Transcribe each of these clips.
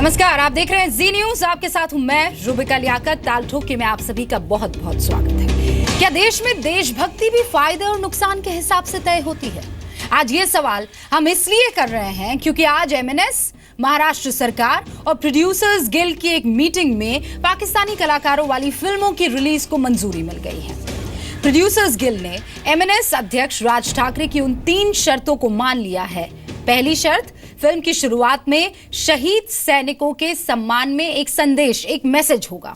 नमस्कार, आप देख रहे हैं जी न्यूज। आपके साथ हूं मैं रुबिका लियाकत। ताल ठोक के में आप सभी का बहुत बहुत स्वागत है। क्या देश में देशभक्ति भी फायदे और नुकसान के हिसाब से तय होती है? आज ये सवाल हम इसलिए कर रहे हैं क्योंकि आज एमएनएस, महाराष्ट्र सरकार और प्रोड्यूसर्स गिल्ड की एक मीटिंग में पाकिस्तानी कलाकारों वाली फिल्मों की रिलीज को मंजूरी मिल गई है। प्रोड्यूसर्स गिल्ड ने एमएनएस अध्यक्ष राज ठाकरे की उन 3 शर्तों को मान लिया है। पहली शर्त, फिल्म की शुरुआत में शहीद सैनिकों के सम्मान में एक संदेश, एक मैसेज होगा।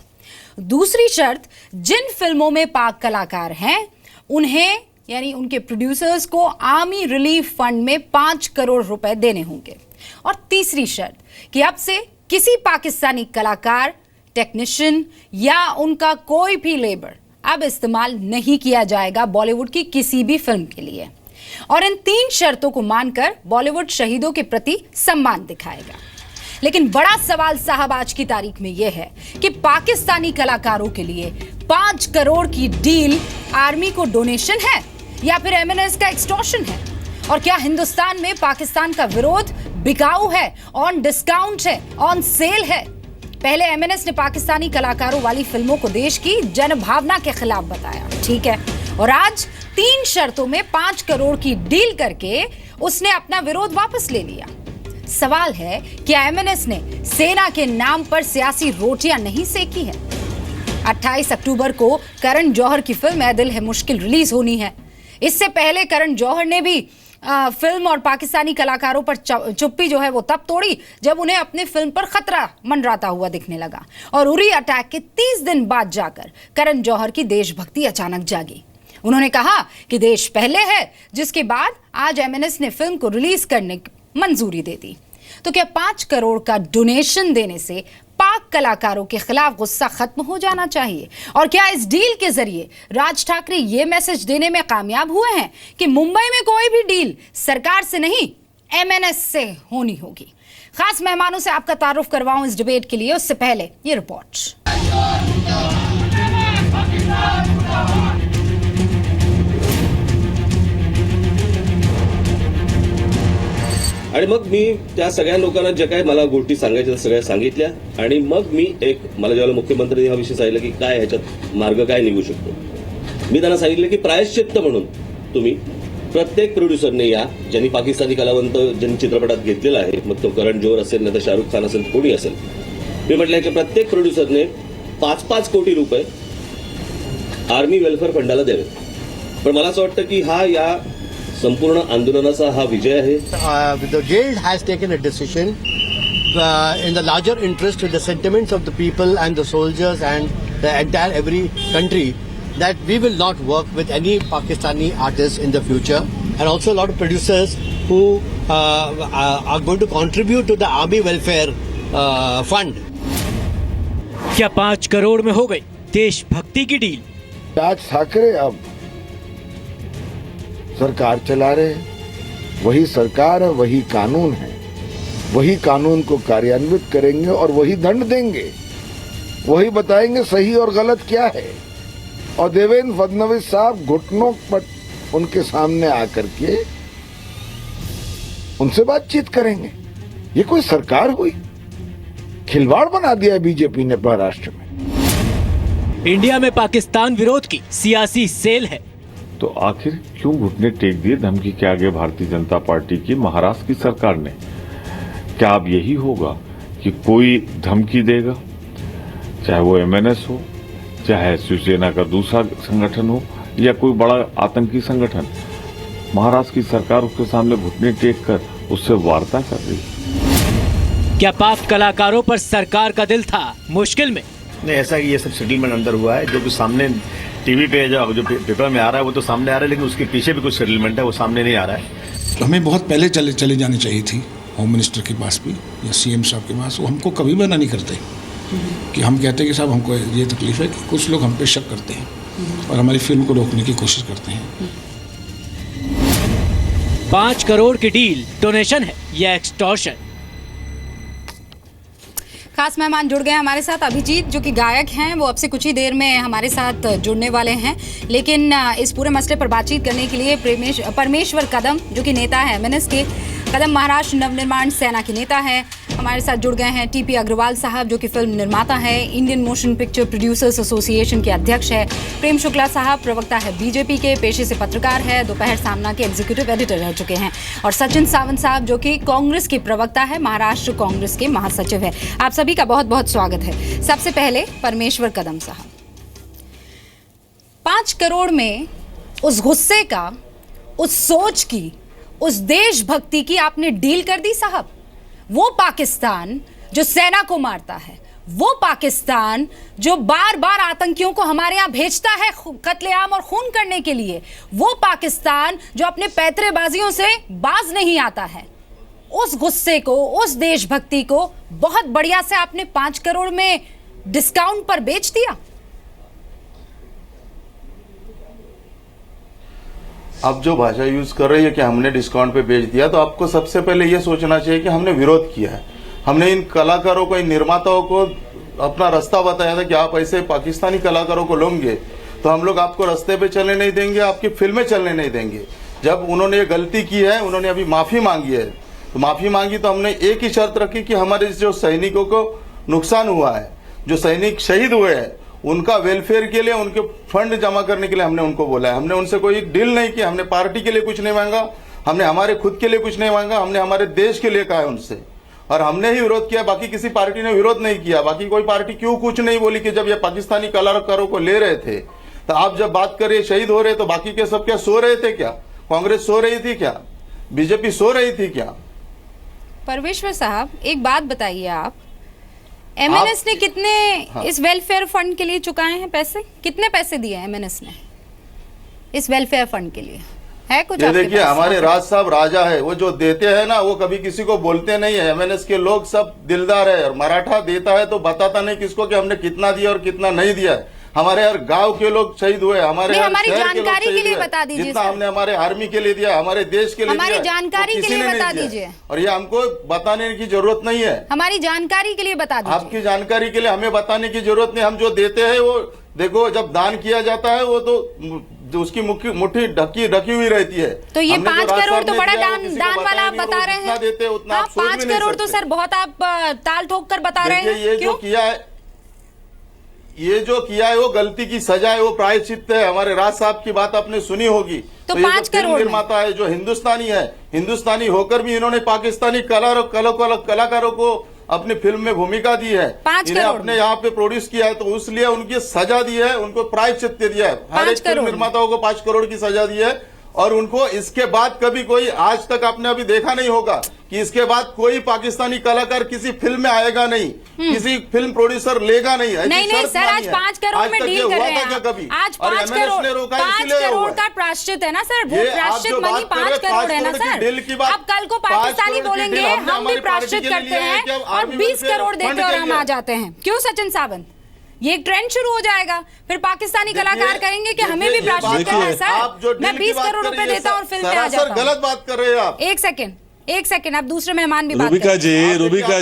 दूसरी शर्त, जिन फिल्मों में पाक कलाकार हैं उन्हें यानी उनके प्रोड्यूसर्स को आर्मी रिलीफ फंड में 5 करोड़ रुपए देने होंगे। और तीसरी शर्त कि अब से किसी पाकिस्तानी कलाकार, टेक्नीशियन या उनका कोई भी लेबर अब इस्तेमाल नहीं किया जाएगा बॉलीवुड की किसी भी फिल्म के लिए। और इन 3 शर्तों को मानकर बॉलीवुड शहीदों के प्रति सम्मान दिखाएगा। लेकिन बड़ा सवाल साहब आज की तारीख में यह है कि पाकिस्तानी कलाकारों के लिए 5 करोड़ की डील आर्मी को डोनेशन है या फिर एमएनएस का एक्सटॉर्शन है? और क्या हिंदुस्तान में पाकिस्तान का विरोध बिकाऊ है, ऑन डिस्काउंट है, ऑन सेल है? पहले एमएनएस ने पाकिस्तानी कलाकारों वाली फिल्मों को देश की जनभावना के खिलाफ बताया, ठीक है, और आज 3 शर्तों में 5 करोड़ की डील करके उसने अपना विरोध वापस ले लिया। सवाल है, क्या एमएनएस ने सेना के नाम पर सियासी रोटियां नहीं सेकी है? 28 अक्टूबर को करण जौहर की फिल्म ऐ दिल है मुश्किल रिलीज होनी है। इससे पहले करण जौहर ने भी फिल्म और पाकिस्तानी कलाकारों पर चुप्पी जो है वो तब तोड़ी जब उन्हें अपने फिल्म पर खतरा मंडराता हुआ दिखने लगा। और उरी अटैक के 30 दिन बाद जाकर करण जौहर की देशभक्ति अचानक जागी। उन्होंने कहा कि देश पहले है, जिसके बाद आज एमएनएस ने फिल्म को रिलीज करने की मंजूरी दे दी। तो क्या 5 करोड़ का डोनेशन देने से पाक कलाकारों के खिलाफ गुस्सा खत्म हो जाना चाहिए? और क्या इस डील के जरिए राज ठाकरे ये मैसेज देने में कामयाब हुए हैं कि मुंबई में कोई भी डील सरकार से नहीं एमएनएस से होनी होगी? खास मेहमानों से आपका तारुफ करवाऊं इस डिबेट के लिए, उससे पहले ये रिपोर्ट। आणि मग मी त्या सगळ्या लोकांना ज्या काही मला गोष्टी सांगायच्या सगळ्या सांगितल्या आणि मग मी मला ज्यावेळेला मुख्यमंत्र्यांनी हा विषय सांगितला की काय ह्याच्यात मार्ग काय निघू शकतो, मी त्यांना सांगितलं की प्रायश्चित्त म्हणून तुम्ही प्रत्येक प्रोड्युसरने या, ज्यांनी पाकिस्तानी कलावंत ज्यांनी चित्रपटात घेतलेला आहे, मग तो करण जोहर असेल नाही तर शाहरुख खान असेल, कोणी असेल, मी म्हटलं की प्रत्येक प्रोड्युसरने 5-5 कोटी रुपये आर्मी वेलफेअर फंडाला द्यावे. पण मला असं वाटतं की हा या संपूर्ण आंदोलनाचा हा विजय आहे. The guild has taken a decision in the larger interest of the sentiments of the people and the soldiers and the entire every country that we will not work with any Pakistani artists in the future, and also a lot of producers who are going to contribute to the army welfare fund. क्या 5 करोड़ में हो गई देशभक्ति की deal? Raj Thackeray अब सरकार चला रहे हैं, वही सरकार है, वही कानून है, वही कानून को कार्यान्वित करेंगे और वही दंड देंगे, वही बताएंगे सही और गलत क्या है। और देवेंद्र फडणवीस साहब घुटनों पर उनके सामने आकर के उनसे बातचीत करेंगे। ये कोई सरकार हुई? खिलवाड़ बना दिया बीजेपी ने महाराष्ट्र में। इंडिया में पाकिस्तान विरोध की सियासी सेल है। तो आखिर क्यों घुटने टेक दिए धमकी के आगे भारतीय जनता पार्टी की महाराष्ट्र की सरकार ने? क्या अब यही होगा कि कोई धमकी देगा, चाहे वो एमएनएस हो, चाहे शिवसेना का दूसरा संगठन हो या कोई बड़ा आतंकी संगठन, महाराष्ट्र की सरकार उसके सामने घुटने टेक कर उससे वार्ता कर रही है? क्या पाक कलाकारों पर सरकार का दिल था मुश्किल में? नहीं, ऐसा ये सब सेटलमेंट अंदर हुआ है। जो भी सामने टीवी पे जो पेपर में आ रहा है वो तो सामने आ रहा है, लेकिन उसके पीछे भी कुछ सेटलमेंट है, वो सामने नहीं आ रहा है। तो हमें बहुत पहले चले जानी चाहिए थी होम मिनिस्टर के पास भी या सीएम साहब के पास। वो हमको कभी मना नहीं करते कि हम कहते हैं कि साहब हमको ये तकलीफ है कि कुछ लोग हम पे शक करते हैं और हमारी फिल्म को रोकने की कोशिश करते हैं। 5 करोड़ की डील डोनेशन है या एक्सटॉर्शन? खास मेहमान जुड़ गए हमारे साथ। अभिजीत जो कि गायक हैं वो अब से कुछ ही देर में हमारे साथ जुड़ने वाले हैं, लेकिन इस पूरे मसले पर बातचीत करने के लिए परमेश्वर कदम जो कि नेता है एमएनएस के, कदम महाराष्ट्र नवनिर्माण सेना के नेता हैं। हमारे साथ जुड़ गए हैं टीपी अग्रवाल साहब, जो कि फिल्म निर्माता है, Indian motion picture producers association के अध्यक्ष है। प्रेम शुक्ला साहब प्रवक्ता है बीजेपी के, पेशे से पत्रकार है, दोपहर सामना के एग्जीक्यूटिव एडिटर रह चुके हैं। और सचिन सावंत साहब, जो कि कांग्रेस के प्रवक्ता है, महाराष्ट्र कांग्रेस के महासचिव है। आप सभी का बहुत बहुत स्वागत है। सबसे पहले परमेश्वर कदम साहब, 5 करोड़ में उस गुस्से का, उस सोच की, उस देशभक्ति की आपने डील कर दी साहब। वो पाकिस्तान जो सेना को मारता है, वो पाकिस्तान जो बार बार आतंकियों को हमारे यहां भेजता है कत्लेआम और खून करने के लिए, वो पाकिस्तान जो अपने पैतरेबाजियों से बाज नहीं आता है, उस गुस्से को, उस देशभक्ति को बहुत बढ़िया से आपने 5 करोड़ में डिस्काउंट पर बेच दिया। आप जो भाषा यूज कर रही है कि हमने डिस्काउंट पे बेच दिया, तो आपको सबसे पहले ये सोचना चाहिए कि हमने विरोध किया है। हमने इन कलाकारों को, इन निर्माताओं को अपना रास्ता बताया था कि आप ऐसे पाकिस्तानी कलाकारों को लोगे तो हम लोग आपको रास्ते पे चलने नहीं देंगे, आपकी फिल्में चलने नहीं देंगे। जब उन्होंने ये गलती की है, उन्होंने अभी माफी मांगी है, तो माफी मांगी तो हमने एक ही शर्त रखी कि हमारे जो सैनिकों को नुकसान हुआ है, जो सैनिक शहीद हुए हैं, उनका वेलफेयर के लिए, उनके फंड जमा करने के लिए हमने उनको बोला है। हमने उनसे कोई डील नहीं की, हमने पार्टी के लिए कुछ नहीं मांगा, हमने हमारे खुद के लिए कुछ नहीं मांगा, हमने हमारे देश के लिए कहा है उनसे, और हमने ही विरोध किया। बाकी किसी पार्टी ने विरोध नहीं किया। बाकी कोई पार्टी क्यों कुछ नहीं बोली कि जब ये पाकिस्तानी कलाकारों को ले रहे थे, तो आप जब बात कर रहे शहीद हो रहे, तो बाकी के सब क्या सो रहे थे क्या? कांग्रेस सो रही थी क्या? बीजेपी सो रही थी क्या? परमेश्वर साहब, एक बात बताइए, आप एमएनएस ने कितने इस वेलफेयर फंड के लिए चुकाए हैं पैसे? कितने पैसे दिए एमएनएस ने इस वेलफेयर फंड के लिए? है कुछ? ये देखिए, हमारे राज साहब राजा है, वो जो देते हैं ना, वो कभी किसी को बोलते नहीं है। एमएनएस के लोग सब दिलदार है, और मराठा देता है तो बताता नहीं किसको कि हमने कितना दिया और कितना नहीं दिया है। हमारे हर गांव के लोग शहीद हुए, हमारे हमारी जानकारी के लिए बता दीजिए, जितना हमने हमारे आर्मी के लिए दिया, हमारे देश के लिए हमारी दिया, जानकारी के लिए बता दीजिए। और ये हमको बताने की जरूरत नहीं है, हमारी जानकारी के लिए बता दीजिए। आपकी जानकारी के लिए हमें बताने की जरूरत नहीं। हम जो देते हैं वो देखो, जब दान किया जाता है वो तो जो उसकी मुट्ठी ढकी हुई रहती है। तो ये 5 करोड़ तो बड़ा दान वाला आप बता रहे हैं। देते उतना 5 करोड़ तो सर बहुत आप ताल ठोक कर बता रहे हैं। ये जो किया है वो गलती की सजा है, वो प्रायश्चित है। हमारे राज साहब की बात आपने सुनी होगी। तो 5 करोड़ निर्माता है जो हिंदुस्तानी है, हिंदुस्तानी होकर भी इन्होंने पाकिस्तानी कलाकारों को अपनी फिल्म में भूमिका दी है, 5 इन्हें करोड़ अपने यहाँ पे प्रोड्यूस किया है, तो इसलिए उनकी सजा दी है, उनको प्रायश्चित दिया है। हर एक फिल्म निर्माताओं को 5 करोड़ की सजा दी है। और उनको इसके बाद कभी कोई, आज तक आपने अभी देखा नहीं होगा कि इसके बाद कोई पाकिस्तानी कलाकार किसी फिल्म में आएगा नहीं, किसी फिल्म प्रोड्यूसर लेगा नहीं। नहीं सर, आज 5 करोड़ में डील कर रहे हैं। आज 5 करोड़ का प्रायश्चित है ना सर, वो प्रायश्चित मनी 5 करोड़ है ना सर। अब कल को पाकिस्तानी बोलेंगे हम भी प्रायश्चित करते हैं और 20 करोड़ देते और हम आ जाते हैं। क्यों सचिन सावंत? ये एक ट्रेंड शुरू हो जाएगा, फिर पाकिस्तानी कलाकार कहेंगे कि हमें भी प्रायश्चित करना है सर। मैं 20 करोड़ रुपए देता हूँ और फिल्म में आ जाता हूँ। गलत बात कर रहे हैं आप। एक सेकंड, आप दूसरे मेहमान भी बात रूबिका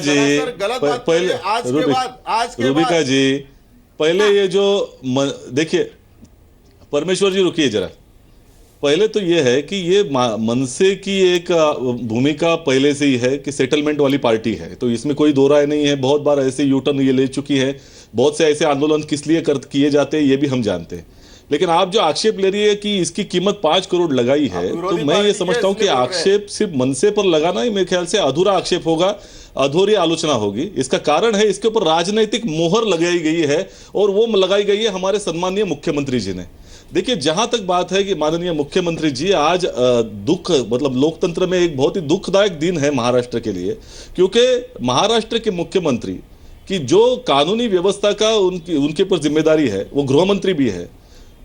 जी, पहले ये जो देखिए, परमेश्वर जी रुकिए जरा। पहले तो ये है कि ये मनसे की एक भूमिका पहले से ही है कि सेटलमेंट वाली पार्टी है, तो इसमें कोई दो राय नहीं है। बहुत बार ऐसे यूटर्न ये ले चुकी है, बहुत से ऐसे आंदोलन किस लिए किए जाते हैं ये भी हम जानते हैं। लेकिन आप जो आक्षेप ले रही है कि इसकी कीमत 5 करोड़ लगाई है, तो मैं ये समझता हूं कि आक्षेप सिर्फ मनसे पर लगाना ही मेरे ख्याल से अधूरा आक्षेप होगा, अधूरी आलोचना होगी। इसका कारण है इसके ऊपर राजनीतिक मोहर लगाई गई है, और वो लगाई गई है हमारे सम्मानीय मुख्यमंत्री जी ने। देखिए, जहां तक बात है कि माननीय मुख्यमंत्री जी आज दुख, मतलब लोकतंत्र में एक बहुत ही दुखदायक दिन है महाराष्ट्र के लिए, क्योंकि महाराष्ट्र के मुख्यमंत्री की जो कानूनी व्यवस्था का उनके ऊपर जिम्मेदारी है, वो गृह मंत्री भी है,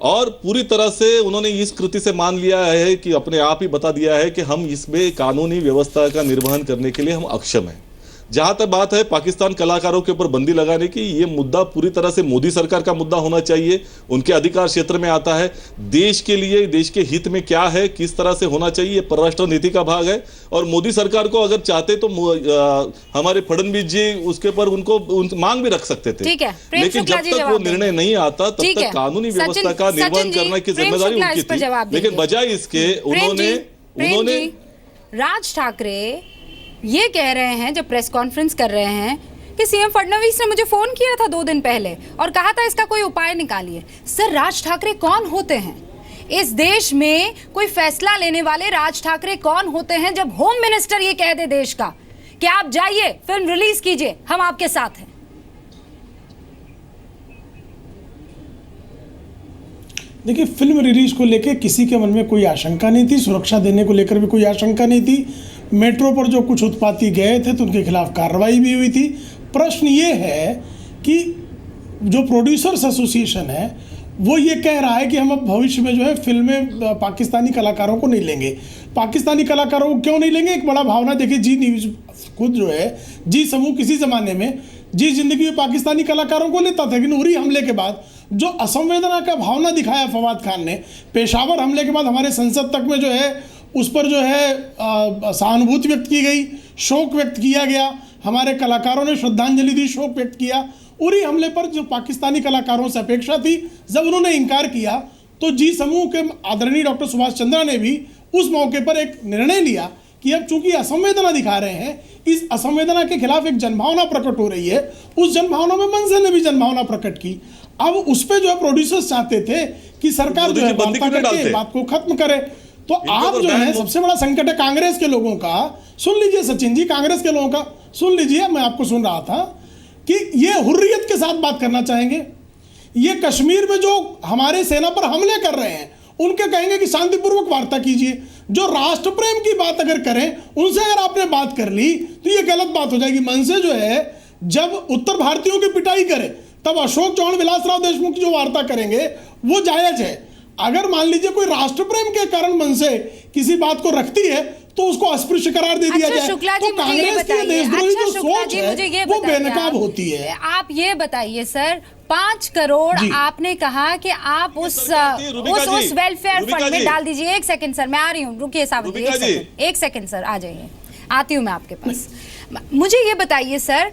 और पूरी तरह से उन्होंने इस कृति से मान लिया है कि अपने आप ही बता दिया है कि हम इसमें कानूनी व्यवस्था का निर्वहन करने के लिए हम अक्षम हैं। जहां तक बात है पाकिस्तान कलाकारों के ऊपर बंदी लगाने की, ये मुद्दा पूरी तरह से मोदी सरकार का मुद्दा होना चाहिए, उनके अधिकार क्षेत्र में आता है। देश के लिए, देश के हित में क्या है, किस तरह से होना चाहिए, ये परराष्ट्र नीति का भाग है। और मोदी सरकार को अगर चाहते तो हमारे फडणवीस जी उसके ऊपर उनको मांग भी रख सकते थे, लेकिन जब तक वो निर्णय नहीं आता तब तक कानूनी व्यवस्था का निर्वहन करने की जिम्मेदारी उनकी थी। लेकिन बजाय इसके उन्होंने राज ठाकरे ये कह रहे हैं, जब प्रेस कॉन्फ्रेंस कर रहे हैं, कि सीएम फडणवीस ने मुझे फोन किया था 2 दिन पहले और कहा था इसका कोई उपाय निकालिए। सर, राज ठाकरे कौन होते हैं? इस देश में कोई फैसला लेने वाले राज ठाकरे कौन होते हैं जब होम मिनिस्टर ये कह दे देश का कि आप जाइए, फिल्म रिलीज कीजिए, हम आपके साथ हैं? देखिए, फिल्म रिलीज को लेकर किसी के मन में कोई आशंका नहीं थी, सुरक्षा देने को लेकर भी कोई आशंका नहीं थी। मेट्रो पर जो कुछ उत्पाती गए थे तो उनके खिलाफ कार्रवाई भी हुई थी। प्रश्न ये है कि जो प्रोड्यूसर्स एसोसिएशन है वो ये कह रहा है कि हम अब भविष्य में जो है फिल्में पाकिस्तानी कलाकारों को नहीं लेंगे। पाकिस्तानी कलाकारों को क्यों नहीं लेंगे? एक बड़ा भावना, देखिए जी न्यूज खुद जो है, जी समूह किसी ज़माने में जी जिंदगी में पाकिस्तानी कलाकारों को लेता था, लेकिन उरी हमले के बाद जो असंवेदना का भावना दिखाया फवाद खान ने, पेशावर हमले के बाद हमारे संसद तक में जो है उस पर जो है सहानुभूति व्यक्त की गई, शोक व्यक्त किया गया, हमारे कलाकारों ने श्रद्धांजलि दी, शोक व्यक्त किया। उरी हमले पर जो पाकिस्तानी कलाकारों से अपेक्षा थी, जब उन्होंने इनकार किया तो जी समूह के आदरणीय डॉक्टर सुभाष चंद्रा ने भी उस मौके पर एक निर्णय लिया कि अब चूंकि असंवेदना दिखा रहे हैं, इस असंवेदना के खिलाफ एक जनभावना प्रकट हो रही है। उस जनभावना में मनसे ने भी जनभावना प्रकट की। अब उस पर जो है प्रोड्यूसर्स चाहते थे कि सरकार जो है वार्ता करके बात को खत्म करे। तो आप जो है, सबसे बड़ा संकट है कांग्रेस के लोगों का। सुन लीजिए सचिन जी, कांग्रेस के लोगों का सुन लीजिए, मैं आपको सुन रहा था कि ये हुर्रियत के साथ बात करना चाहेंगे। ये कश्मीर में जो हमारे सेना पर हमले कर रहे हैं उनके कहेंगे कि शांतिपूर्वक वार्ता कीजिए। जो राष्ट्र प्रेम की बात अगर करें, उनसे अगर आपने बात कर ली तो ये गलत बात हो जाएगी। मन से जो है जब उत्तर भारतीयों की पिटाई करे तब अशोक चौहान, विलासराव देशमुख की जो वार्ता करेंगे वो जायज है। अगर मान लीजिए कोई राष्ट्र प्रेम के कारण मन से किसी बात को रखती है तो उसको अस्पृश्य करार दे दिया जाए। तो कांग्रेस की देशद्रोही जो सोच है वो बेनकाब होती है। आप ये बताइए सर, 5 करोड़ आपने कहा कि आप उस वेलफेयर फंड में डाल दीजिए। 1 सेकंड सर, मैं आ रही हूँ, रुकिए साहब, 1 सेकंड सर, आ जाइए, आती हूँ मैं आपके पास। मुझे ये बताइए सर,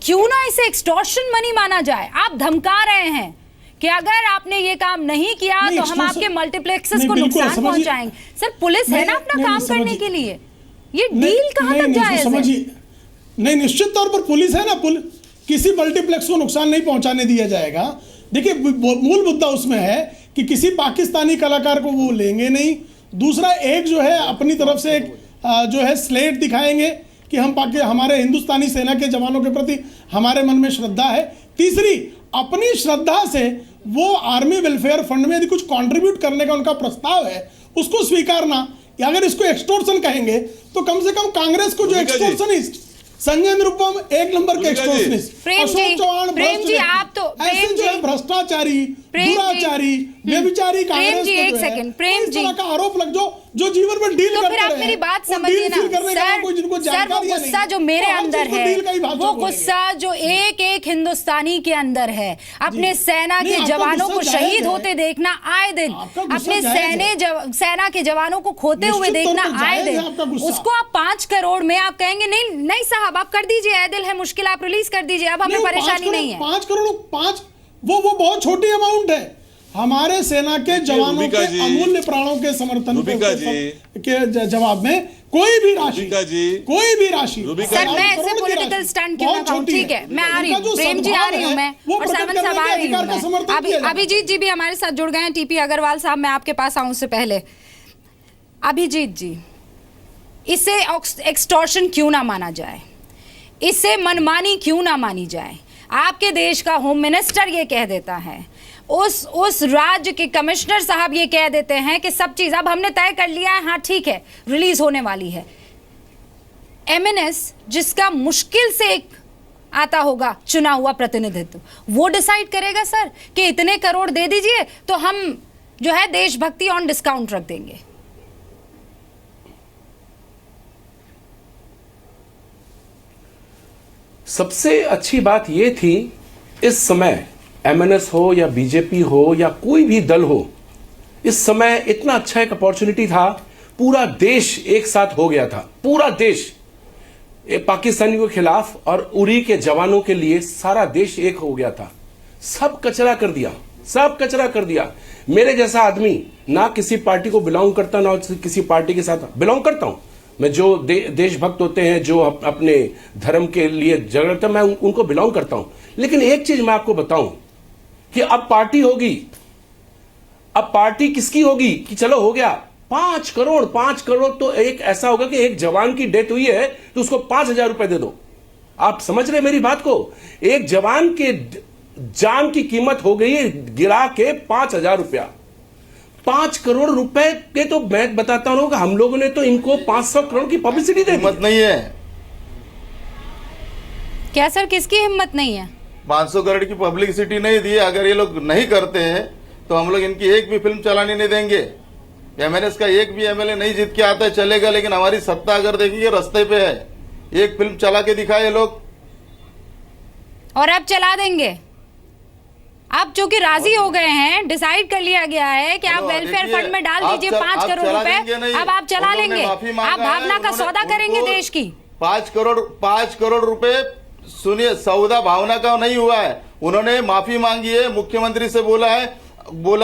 क्यों ना इसे एक्सटॉर्शन मनी माना जाए? आप धमका रहे हैं कि अगर आपने ये काम नहीं किया तो हम आपके मल्टीप्लेक्सेस को नुकसान पहुंचाएंगे। सर, पुलिस है ना अपना काम करने के लिए, ये डील कहां तक जायज है? नहीं, निश्चित तौर पर पुलिस है ना, किसी मल्टीप्लेक्स को नुकसान नहीं पहुंचाने दिया जाएगा। देखिए, मूल मुद्दा उसमें है कि किसी पाकिस्तानी कलाकार को वो लेंगे नहीं। दूसरा, एक जो है अपनी तरफ से एक जो है स्लेट दिखाएंगे कि हमारे हिंदुस्तानी सेना के जवानों के प्रति हमारे मन में श्रद्धा है। तीसरी, अपनी श्रद्धा से वो आर्मी वेलफेयर फंड में यदि कुछ कंट्रीब्यूट करने का उनका प्रस्ताव है उसको स्वीकारना, या अगर इसको एक्सटोर्शन कहेंगे तो कम से कम कांग्रेस को जो एक्सटोर्शनिस्ट संजय निरुपम 1 नंबर के एक्सटोर्शनिस्ट, अशोक चौहान, प्रेम जी आप तो ऐसे जो है भ्रष्टाचारी, दुराचारी, व्यभिचारी कांग्रेस को 1 सेकंड, प्रेम जी का आरोप लग जो जीवन में डील करते हैं। तो फिर आप मेरी बात समझिए ना सर, वो गुस्सा जो मेरे अंदर है, वो गुस्सा जो एक हिंदुस्तानी के अंदर है, अपने सेना के जवानों को शहीद होते देखना आए दिन, अपने सेना के जवानों को खोते हुए देखना आए दिन, उसको आप 5 करोड़ में आप कहेंगे नहीं साहब, आप कर दीजिए, आए दिल है मुश्किल, आप रिलीज कर दीजिए, अब हमें परेशानी नहीं है। 5 करोड़ वो बहुत छोटी अमाउंट है। हमारे सेना के जवानों के अमूल्य प्राणों के समर्थन के जवाब में कोई भी राशि सर, मैं ऐसे पॉलिटिकल स्टंट क्यों ना कहूं? ठीक है, मैं आ रही हूँ, प्रेम जी आ रही हूँ मैं, और सावंत साहब आ रही हूँ। अभिजीत जी भी हमारे साथ जुड़ गए हैं। टीपी अग्रवाल साहब, मैं आपके पास आऊं उससे पहले, अभिजीत जी, इसे एक्सटॉर्शन क्यों ना माना जाए, इसे मनमानी क्यों ना मानी जाए? आपके देश का होम मिनिस्टर ये कह देता है, उस राज्य के कमिश्नर साहब ये कह देते हैं कि सब चीज अब हमने तय कर लिया है, हाँ ठीक है, रिलीज होने वाली है। एमएनएस, जिसका मुश्किल से एक आता होगा चुना हुआ प्रतिनिधित्व, वो डिसाइड करेगा सर कि इतने करोड़ दे दीजिए तो हम जो है देशभक्ति ऑन डिस्काउंट रख देंगे। सबसे अच्छी बात यह थी, इस समय एमएनएस हो या बीजेपी हो या कोई भी दल हो, इस समय इतना अच्छा एक अपॉर्चुनिटी था, पूरा देश एक साथ हो गया था, पूरा देश पाकिस्तानियों के खिलाफ और उरी के जवानों के लिए सारा देश एक हो गया था। सब कचरा कर दिया, सब कचरा कर दिया। मेरे जैसा आदमी ना किसी पार्टी को बिलोंग करता, ना किसी पार्टी के साथ बिलोंग करता हूं, मैं जो देशभक्त होते हैं, जो अपने धर्म के लिए झगड़ते, मैं उनको बिलोंग करता हूं। लेकिन एक चीज मैं आपको बताऊं कि अब पार्टी होगी, अब पार्टी किसकी होगी कि चलो हो गया 5 करोड़ तो एक ऐसा होगा कि एक जवान की डेथ हुई है तो उसको 5,000 रुपए दे दो। आप समझ रहे मेरी बात को? एक जवान के जान की कीमत हो गई है गिरा के 5,000 रुपया। 5 करोड़ रुपए के तो मैं बताता हूं कि हम लोगों ने तो इनको 500 करोड़ की पब्लिसिटी दे दी। हिम्मत नहीं है। क्या सर, किसकी हिम्मत नहीं है? 500 करोड़ की पब्लिसिटी नहीं दी। अगर ये लोग नहीं करते हैं तो हम लोग इनकी एक भी फिल्म चलाने नहीं देंगे। एमएनएस का एक भी एमएलए नहीं जीत के आता है चलेगा, लेकिन हमारी सत्ता अगर देखेंगे रास्ते पे है। एक फिल्म चला के दिखाए लोग, और अब चला देंगे। आप जो कि राजी हो गए हैं, डिसाइड कर लिया गया है कि आप वेलफेयर फंड में डाल दीजिए 5 करोड़ रुपए, अब आप चला लेंगे। आप भावना का सौदा करेंगे देश की। 5 करोड़ रुपए, सुनिए, सौदा भावना का नहीं हुआ है। उन्होंने माफी मांगी है, मुख्यमंत्री से बोला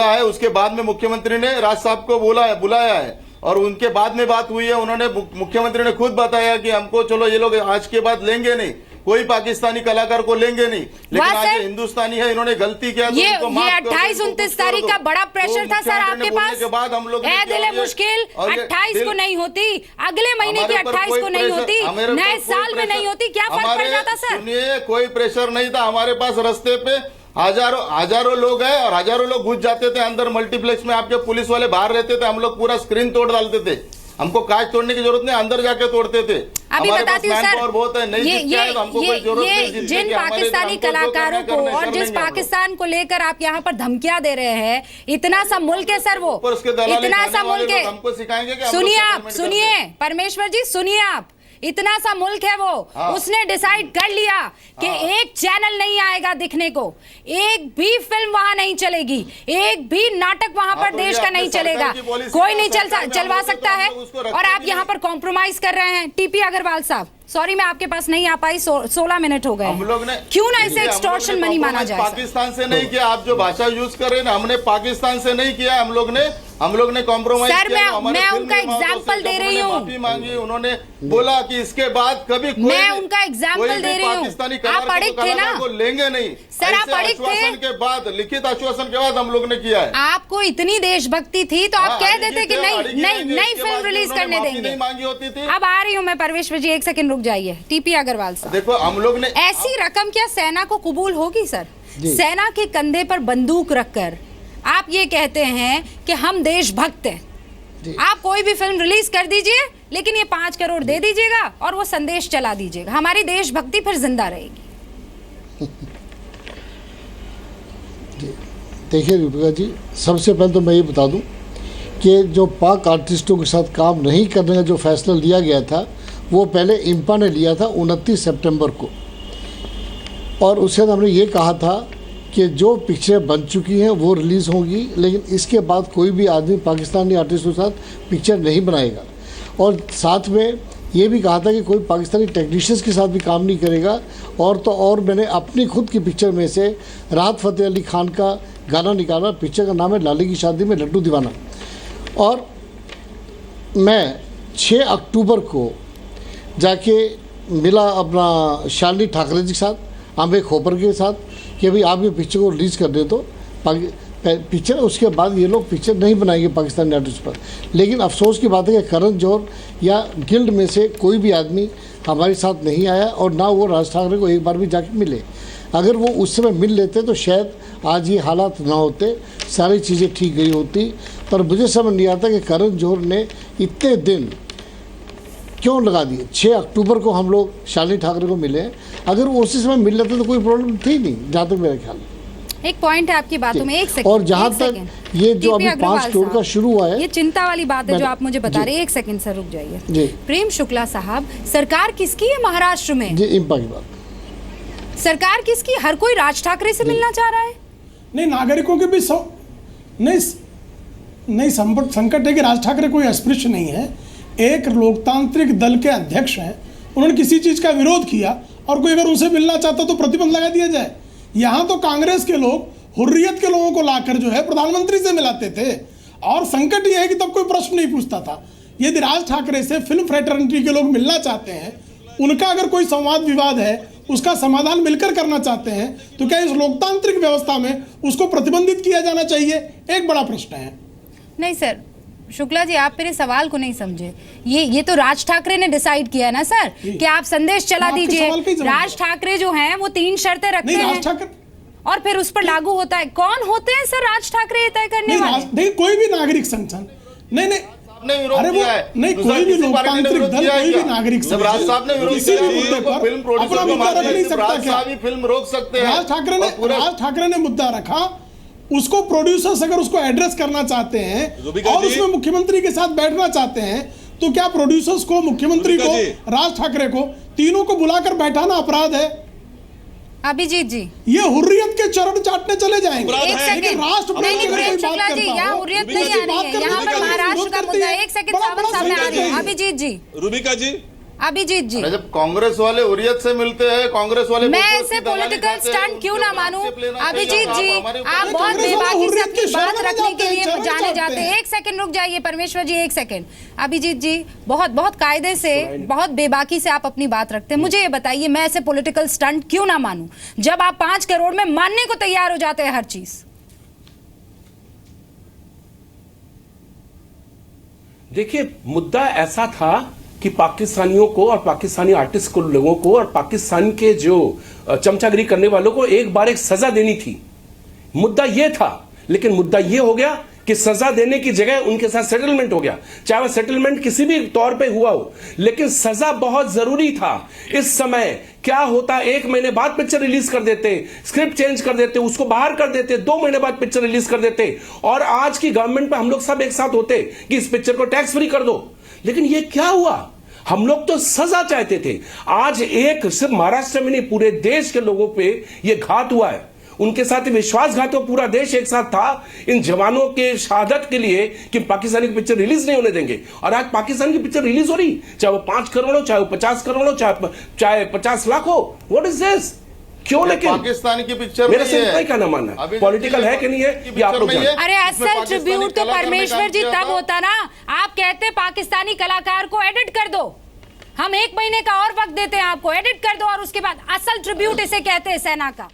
है। उसके बाद में मुख्यमंत्री ने राज साहब को बुलाया है और उनके बाद में बात हुई है। उन्होंने, मुख्यमंत्री ने खुद बताया कि हमको चलो ये लोग आज के बाद लेंगे नहीं, कोई पाकिस्तानी कलाकार को लेंगे नहीं, लेकिन आज हिंदुस्तानी है, इन्होंने गलती किया तो ये 28-29 तारीख का बड़ा प्रेशर था सर आपके पास। के बाद हम लोग दिल मुश्किल 28 को नहीं होती, अगले महीने की 28 को नहीं होती, नए साल में नहीं होती, क्या फर्क पड़ जाता सर? सुनिए, कोई प्रेशर नहीं था हमारे पास। रास्ते पे हजारों लोग हैं और हजारों लोग घुस जाते थे अंदर मल्टीप्लेक्स में। आपके पुलिस वाले बाहर रहते थे, हम लोग पूरा स्क्रीन तोड़ डालते थे। हमको कांच तोड़ने की जरूरत नहीं, अंदर जाके तोड़ते थे। अभी बताती हूँ सर, बहुत है, नहीं ये जिन पाकिस्तानी कलाकारों को और जिस पाकिस्तान को लेकर आप यहाँ पर धमकियां दे रहे हैं, इतना सा मुल्क है सर वो, इतना सा मुल्क है। हमको सिखाएंगे? सुनिए परमेश्वर जी, सुनिए आप, इतना सा मुल्क है वो। उसने डिसाइड कर लिया कि एक चैनल नहीं आएगा दिखने को, एक भी फिल्म वहां नहीं चलेगी, एक भी नाटक वहां पर देश का नहीं चलेगा, कोई नहीं चलवा सकता है। और आप यहाँ पर कॉम्प्रोमाइज कर रहे हैं। टीपी अग्रवाल साहब, सॉरी मैं आपके पास नहीं आ पाई, 16 मिनट हो गए। हम लोग ने क्यों ना इसे एक्सटॉर्शन मनी माना जाए? पाकिस्तान से नहीं किया। आप जो भाषा यूज कर रहे हैं ना, हमने पाकिस्तान से नहीं किया। हम लोग ने कॉम्प्रोमाइज किया। सर मैं उनका एग्जाम्पल दे रही हूँ। माफी मांगी, उन्होंने बोला कि इसके बाद कभी कोई, मैं उनका एग्जाम्पल दे रही हूँ। आप अड़िग थे ना? लेंगे नहीं सर, आप अड़िग थे। के बाद, लिखित आश्वासन के बाद हम लोग ने किया है। आपको इतनी देशभक्ति थी तो आप कह देते कि नहीं फिल्म रिलीज करने देंगे। मांगी होती थी। अब आ रही हूँ मैं परवेश्वर जी, एक सेकंड रुक जाइए। टीपी अग्रवाल साहब, देखो हम लोग ने ऐसी रकम क्या सेना को कबूल होगी सर? सेना के कंधे पर बंदूक रखकर आप ये कहते हैं कि हम देशभक्त हैं। आप कोई भी फिल्म रिलीज कर दीजिए, लेकिन ये 5 करोड़ दे दीजिएगा और वो संदेश चला दीजिएगा, हमारी देशभक्ति फिर जिंदा रहेगी। देखिए रूपिका जी, सबसे पहले तो मैं ये बता दूं कि जो पाक आर्टिस्टों के साथ काम नहीं करने का जो फैसला लिया गया था, वो पहले इम्पा ने लिया था 29 सितंबर को, और उसके बाद हमने ये कहा था कि जो पिक्चरें बन चुकी हैं वो रिलीज़ होंगी, लेकिन इसके बाद कोई भी आदमी पाकिस्तानी आर्टिस्टों के साथ पिक्चर नहीं बनाएगा। और साथ में ये भी कहा था कि कोई पाकिस्तानी टेक्नीशियंस के साथ भी काम नहीं करेगा। और मैंने अपनी खुद की पिक्चर में से राहत फ़तेह अली खान का गाना निकाला। पिक्चर का नाम है लाली की शादी में लड्डू दीवाना। और मैं 6 अक्टूबर को जाके मिला अपना शालिनी ठाकरे जी के साथ, आम्बे खोपर के साथ, कि भाई आप ये पिक्चर को रिलीज़ कर दे तो पिक्चर, उसके बाद ये लोग पिक्चर नहीं बनाएंगे पाकिस्तानी आर्टिस्ट पर। लेकिन अफसोस की बात है कि करण जौहर या गिल्ड में से कोई भी आदमी हमारे साथ नहीं आया, और ना वो राज ठाकरे को एक बार भी जाके मिले। अगर वो उस समय मिल लेते तो शायद आज ये हालात ना होते, सारी चीज़ें ठीक गई होती। पर मुझे समझ नहीं आता कि करण जौहर ने इतने दिन क्यों लगा दिए। 6 अक्टूबर को हम लोग शालिनी ठाकरे को मिले, अगर वो उसी समय मिल लेते तो कोई प्रॉब्लम थी नहीं, जहाँ तक मेरा ख्याल है। एक पॉइंट है आपकी बातों में, एक सेकंड। और जहाँ तक ये जो अभी 5 करोड़ का शुरू हुआ है, ये चिंता वाली बात है जो आप मुझे बता रहे हैं। एक सेकंड सर रुक जाइए। प्रेम शुक्ला साहब, सरकार किसकी है महाराष्ट्र में? जी, इम्पा की बात। सरकार किसकी? हर कोई राज ठाकरे से मिलना चाह रहा है। नहीं, नागरिकों के भी नहीं संकट है कि राज ठाकरे कोई अस्पृश्य नहीं है, एक लोकतांत्रिक दल के अध्यक्ष हैं। उन्होंने किसी चीज का विरोध किया और कोई अगर उनसे मिलना चाहता तो प्रतिबंध लगा दिया जाए। यहाँ तो कांग्रेस के लोग हुर्रियत के लोगों को लाकर जो है प्रधानमंत्री से मिलाते थे, और संकट यह है कि तब कोई प्रश्न नहीं पूछता था। यदि राज ठाकरे से फिल्म फ्रेटर्निटी के लोग मिलना चाहते हैं, उनका अगर कोई संवाद विवाद है, उसका समाधान मिलकर करना चाहते हैं, तो क्या इस लोकतांत्रिक व्यवस्था में उसको प्रतिबंधित किया जाना चाहिए? एक बड़ा प्रश्न है। नहीं सर, शुक्ला जी आप मेरे सवाल को नहीं समझे। ये तो राज ठाकरे ने डिसाइड किया है ना सर कि आप संदेश चला दीजिए। राज ठाकरे जो हैं वो 3 शर्तें रखते हैं और फिर उस पर लागू होता है। कौन होते हैं सर राज ठाकरे तय करने वाले? नहीं, कोई भी नागरिक संगठन नहीं अरे वो नहीं, कोई भी लोकतांत्रिक दल, कोई भी नागरिक राज साहब ने विरोध किसी भी मुद्दे पर अपना मुद्दा रख नहीं सकता क्या? फिल्म रोक सकते हैं। राज ठाकरे ने मुद्दा रखा, उसको प्रोड्यूसर्स अगर उसको एड्रेस करना चाहते हैं और उसमें मुख्यमंत्री के साथ बैठना चाहते हैं, तो क्या प्रोड्यूसर्स को, मुख्यमंत्री को, राज ठाकरे को, तीनों को बुलाकर बैठाना अपराध है? अभिजीत जी, ये हुर्रियत के चरण चाटने चले जाएंगे। एक सेकंड, नहीं शुक्ला जी, यहाँ हुर्रियत नहीं आ रही है, यहाँ पर महाराष्ट्र का मुद्दा। एक सेकंड, सामने आ रही है अभिजीत जी। रूबिका जी, अभिजीत जी, जब कांग्रेस वाले हुर्रियत से मिलते हैं, कांग्रेस वाले मैं ऐसे पॉलिटिकल स्टंट क्यों ना मानूं? अभिजीत जी, आप बहुत बेबाकी से अपनी बात रखने के लिए जाने जाते हैं। एक सेकंड रुक जाइए परमेश्वर जी, एक सेकंड। अभिजीत जी, बहुत कायदे से, बहुत बेबाकी से आप अपनी बात रखते हैं। मुझे ये बताइए, मैं ऐसे पॉलिटिकल स्टंट क्यों ना मानूं जब आप 5 करोड़ में मानने को तैयार हो जाते हैं हर चीज? देखिए, मुद्दा ऐसा था कि पाकिस्तानियों को और पाकिस्तानी आर्टिस्ट को, लोगों को और पाकिस्तान के जो चमचागिरी करने वालों को एक बार एक सजा देनी थी। मुद्दा यह था, लेकिन मुद्दा यह हो गया कि सजा देने की जगह उनके साथ सेटलमेंट हो गया। चाहे वह सेटलमेंट किसी भी तौर पे हुआ हो, लेकिन सजा बहुत जरूरी था। इस समय क्या होता, 1 महीने बाद पिक्चर रिलीज कर देते, स्क्रिप्ट चेंज कर देते, उसको बाहर कर देते, 2 महीने बाद पिक्चर रिलीज कर देते, और आज की गवर्नमेंट पे हम लोग सब एक साथ होते कि इस पिक्चर को टैक्स फ्री कर दो। लेकिन ये क्या हुआ? हम लोग तो सजा चाहते थे। आज एक सिर्फ महाराष्ट्र में नहीं, पूरे देश के लोगों पे ये घात हुआ है। उनके साथ विश्वासघात, पूरा देश एक साथ था इन जवानों के शहादत के लिए कि पाकिस्तानी की पिक्चर रिलीज नहीं होने देंगे। और आज पाकिस्तान की पिक्चर रिलीज हो रही, चाहे वो 5 करोड़ हो, चाहे वो 50 करोड़ हो, चाहे 50 लाख हो। What is this? क्यों? लेकिन पाकिस्तानी की पिक्चर मेरा सिर्फ का ना मानना है, पॉलिटिकल है कि नहीं है ये आप लोग जानते। अरे असल ट्रिब्यूट तो परमेश्वर जी तब होता ना, आप कहते पाकिस्तानी कलाकार को एडिट कर दो, हम 1 महीने का और वक्त देते हैं आपको, एडिट कर दो, और उसके बाद असल ट्रिब्यूट इसे कहते हैं सेना का।